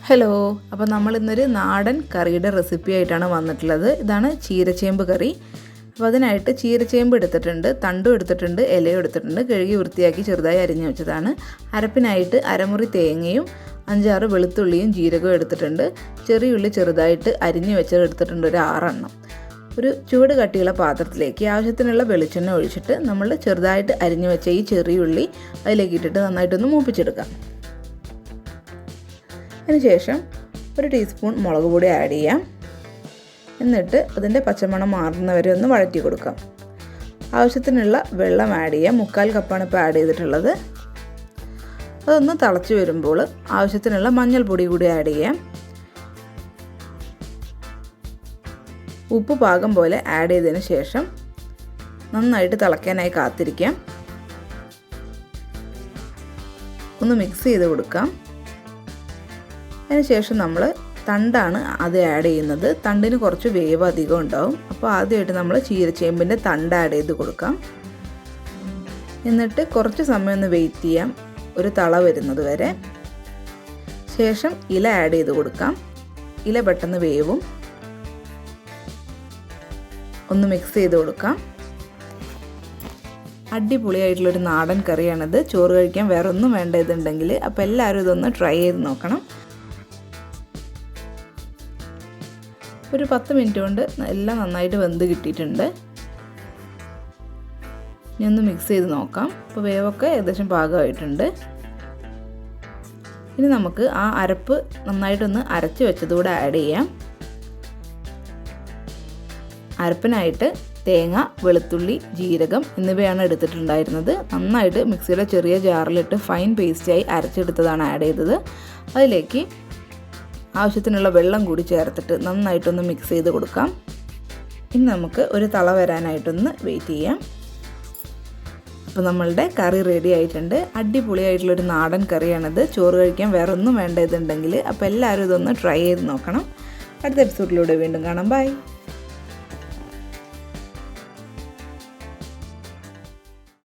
Hello, അപ്പോൾ നമ്മൾ ഇന്നൊരു നാടൻ കറിയുടെ റെസിപ്പി ആയിട്ടാണ് വന്നിട്ടുള്ളത്. ഇതാണ് ചീരച്ചേമ്പ് കറി. അപ്പോൾ അതിനായിട്ട് ചീരച്ചേമ്പ് എടുത്തിട്ടുണ്ട്, തണ്ടും എടുത്തിട്ടുണ്ട്, ഇലയും എടുത്തിട്ടുണ്ട്. കഴുകി വൃത്തിയാക്കി ചെറുതായി അരിഞ്ഞു വെച്ചതാണ്. അരപ്പിനായിട്ട് അരമുറി തേങ്ങയും 5-6 വെളുത്തുള്ളിയും ജീരകവും എടുത്തിട്ടുണ്ട്. ചെറിയുള്ളി ചെറുതായിട്ട് അരിഞ്ഞു വെച്ചത് എടുത്തിട്ടുണ്ട്, ഒരു 6 എണ്ണം. ഒരു ചൂട് കട്ടിയുള്ള പാത്രത്തിലേക്ക് ആവശ്യത്തിനുള്ള വെളിച്ചെണ്ണ ഒഴിച്ചിട്ട് നമ്മൾ ചെറുതായിട്ട് അരിഞ്ഞു വെച്ച ഈ ചെറിയുള്ളി അതിലേക്ക് ഇട്ടിട്ട് നന്നായിട്ടൊന്ന് മൂപ്പിച്ചെടുക്കാം. അതിനുശേഷം ഒരു ടീസ്പൂൺ മുളക് പൊടി ആഡ് ചെയ്യാം. എന്നിട്ട് അതിൻ്റെ പച്ചമണം മാറുന്നവരെ ഒന്ന് വഴറ്റി കൊടുക്കാം. ആവശ്യത്തിനുള്ള വെള്ളം ആഡ് ചെയ്യാം. 3/4 കപ്പാണ് ഇപ്പോൾ ആഡ് ചെയ്തിട്ടുള്ളത്. അതൊന്ന് തിളച്ച് വരുമ്പോൾ ആവശ്യത്തിനുള്ള മഞ്ഞൾപ്പൊടി കൂടി ആഡ് ചെയ്യാം. ഉപ്പ് പാകം പോലെ ആഡ് ചെയ്തതിന് ശേഷം നന്നായിട്ട് തിളയ്ക്കാനായി കാത്തിരിക്കാം. ഒന്ന് മിക്സ് ചെയ്ത് കൊടുക്കാം. അതിനുശേഷം നമ്മൾ തണ്ടാണ് അത് ആഡ് ചെയ്യുന്നത്. തണ്ടിന് കുറച്ച് വേവ് അധികം ഉണ്ടാവും. അപ്പോൾ ആദ്യമായിട്ട് നമ്മൾ ചീരച്ചേമ്പിൻ്റെ തണ്ട് ആഡ് ചെയ്ത് കൊടുക്കാം. എന്നിട്ട് കുറച്ച് സമയം ഒന്ന് വെയിറ്റ് ചെയ്യാം, ഒരു തള വരുന്നത് വരെ. ശേഷം ഇല ആഡ് ചെയ്ത് കൊടുക്കാം. ഇല പെട്ടെന്ന് വേവും. ഒന്ന് മിക്സ് ചെയ്ത് കൊടുക്കാം. അടിപൊളിയായിട്ടുള്ളൊരു നാടൻ കറിയാണിത്. ചോറ് കഴിക്കാൻ വേറെ ഒന്നും വേണ്ട ഇതുണ്ടെങ്കിൽ. അപ്പോൾ എല്ലാവരും ഇതൊന്ന് ട്രൈ ചെയ്ത് നോക്കണം. ഒരു 10 മിനിറ്റ് കൊണ്ട് എല്ലാം നന്നായിട്ട് വെന്ത് കിട്ടിയിട്ടുണ്ട്. ഇനി ഒന്ന് മിക്സ് ചെയ്ത് നോക്കാം. അപ്പോൾ വേവൊക്കെ ഏകദേശം പാകമായിട്ടുണ്ട്. ഇനി നമുക്ക് ആ അരപ്പ് നന്നായിട്ടൊന്ന് അരച്ച് വെച്ചതുകൂടെ ആഡ് ചെയ്യാം. അരപ്പിനായിട്ട് തേങ്ങ, വെളുത്തുള്ളി, ജീരകം എന്നിവയാണ് എടുത്തിട്ടുണ്ടായിരുന്നത്. നന്നായിട്ട് മിക്സിയുടെ ചെറിയ ജാറിലിട്ട് ഫൈൻ പേസ്റ്റായി അരച്ചെടുത്തതാണ് ആഡ് ചെയ്തത്. അതിലേക്ക് ആവശ്യത്തിനുള്ള വെള്ളം കൂടി ചേർത്തിട്ട് നന്നായിട്ടൊന്ന് മിക്സ് ചെയ്ത് കൊടുക്കാം. ഇനി നമുക്ക് ഒരു തള വരാനായിട്ടൊന്ന് വെയിറ്റ് ചെയ്യാം. അപ്പോൾ നമ്മളുടെ കറി റെഡി ആയിട്ടുണ്ട്. അടിപൊളിയായിട്ടുള്ളൊരു നാടൻ കറിയാണിത്. ചോറ് കഴിക്കാൻ വേറെ ഒന്നും വേണ്ട ഇതുണ്ടെങ്കിൽ. അപ്പോൾ എല്ലാവരും ഇതൊന്ന് ട്രൈ ചെയ്ത് നോക്കണം. അടുത്ത എപ്പിസോഡിലൂടെ വീണ്ടും കാണാം. ബൈ.